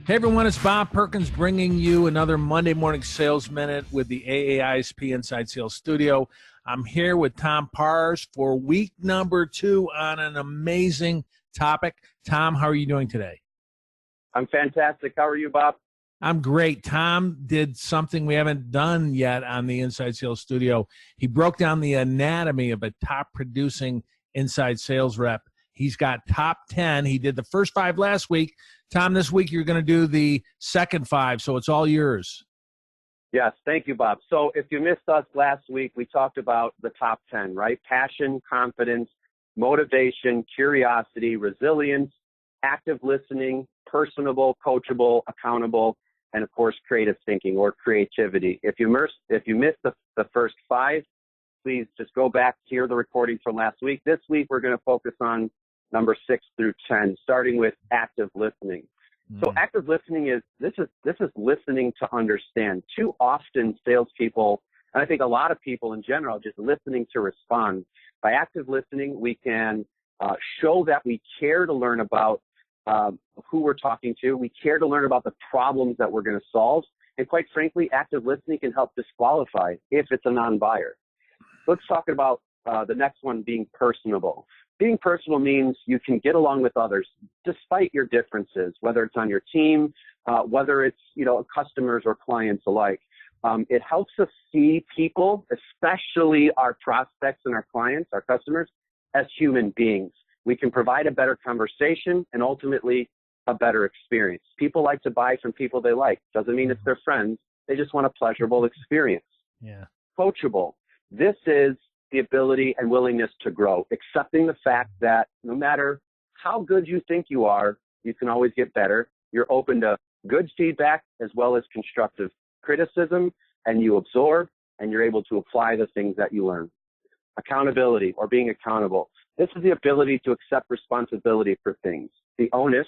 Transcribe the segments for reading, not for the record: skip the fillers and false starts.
Hey everyone, it's Bob Perkins bringing you another Monday Morning Sales Minute with the aa-isp Inside Sales Studio. I'm here with Tom Parbs for week number 2 on an amazing topic. Tom, how are you doing today? I'm fantastic. How are you, Bob? I'm great. Tom did something we haven't done yet on the Inside Sales Studio. He broke down the anatomy of a top producing inside sales rep. He's got top 10. He did the first 5 last week. Tom, this week you're going to do the second 5, so it's all yours. Yes, thank you, Bob. So if you missed us last week, we talked about the top 10, right? Passion, confidence, motivation, curiosity, resilience, active listening, personable, coachable, accountable, and of course, creative thinking or creativity. If you missed the first 5, please just go back, hear the recording from last week. This week, we're going to focus on number 6 through 10, starting with active listening. So active listening is listening to understand. Too often salespeople, and I think a lot of people in general, just listening to respond. By active listening, we can show that we care to learn about who we're talking to. We care to learn about the problems that we're going to solve. And quite frankly, active listening can help disqualify if it's a non-buyer. Let's talk about the next one, being personable. Being personal means you can get along with others despite your differences, whether it's on your team, whether it's, customers or clients alike. It helps us see people, especially our prospects and our clients, our customers, as human beings. We can provide a better conversation and ultimately a better experience. People like to buy from people they like. Doesn't mean it's their friends. They just want a pleasurable experience. Yeah. Coachable. This is the ability and willingness to grow, accepting the fact that no matter how good you think you are, you can always get better. You're open to good feedback as well as constructive criticism, and you absorb and you're able to apply the things that you learn. Accountability, or being accountable. This is the ability to accept responsibility for things. The onus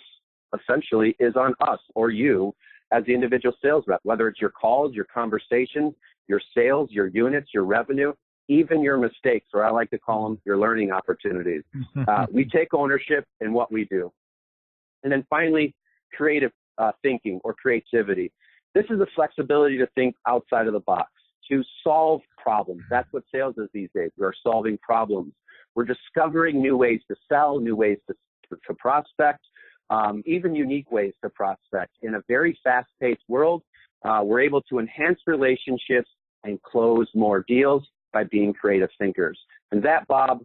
essentially is on us or you as the individual sales rep, whether it's your calls, your conversations, your sales, your units, your revenue, even your mistakes, or I like to call them your learning opportunities. We take ownership in what we do. And then finally, creative thinking or creativity. This is the flexibility to think outside of the box, to solve problems. That's what sales is these days. We're solving problems. We're discovering new ways to sell, new ways to prospect, even unique ways to prospect. In a very fast-paced world, we're able to enhance relationships and close more deals by being creative thinkers. And that, Bob,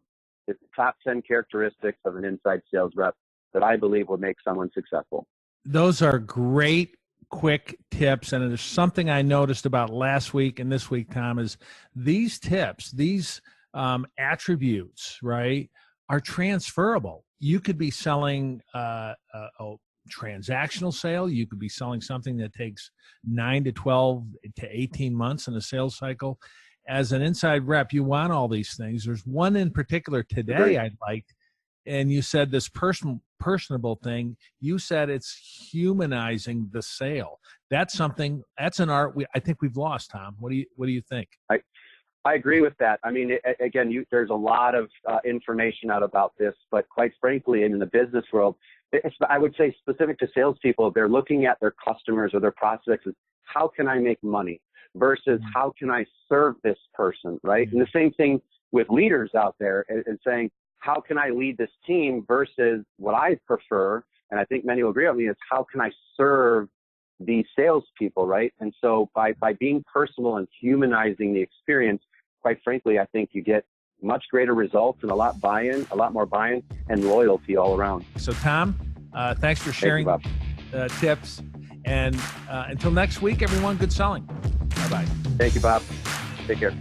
is the top 10 characteristics of an inside sales rep that I believe will make someone successful. Those are great, quick tips. And there's something I noticed about last week and this week, Tom, is these tips, these attributes, right, are transferable. You could be selling a transactional sale. You could be selling something that takes 9 to 12 to 18 months in a sales cycle. As an inside rep, you want all these things. There's one in particular today I liked, and you said this personable thing. You said it's humanizing the sale. That's something. That's an art I think we've lost, Tom. What do you think? I agree with that. I mean, again, there's a lot of information out about this, but quite frankly, in the business world, I would say specific to salespeople, they're looking at their customers or their prospects as, how can I make money? Versus how can I serve this person, right? And the same thing with leaders out there and saying, how can I lead this team versus what I prefer, and I think many will agree with me, is how can I serve these salespeople, right? And so by being personal and humanizing the experience, quite frankly, I think you get much greater results and a lot more buy-in and loyalty all around. So Tom, thanks for sharing tips. And until next week, everyone, good selling. Bye-bye. Thank you, Bob. Take care.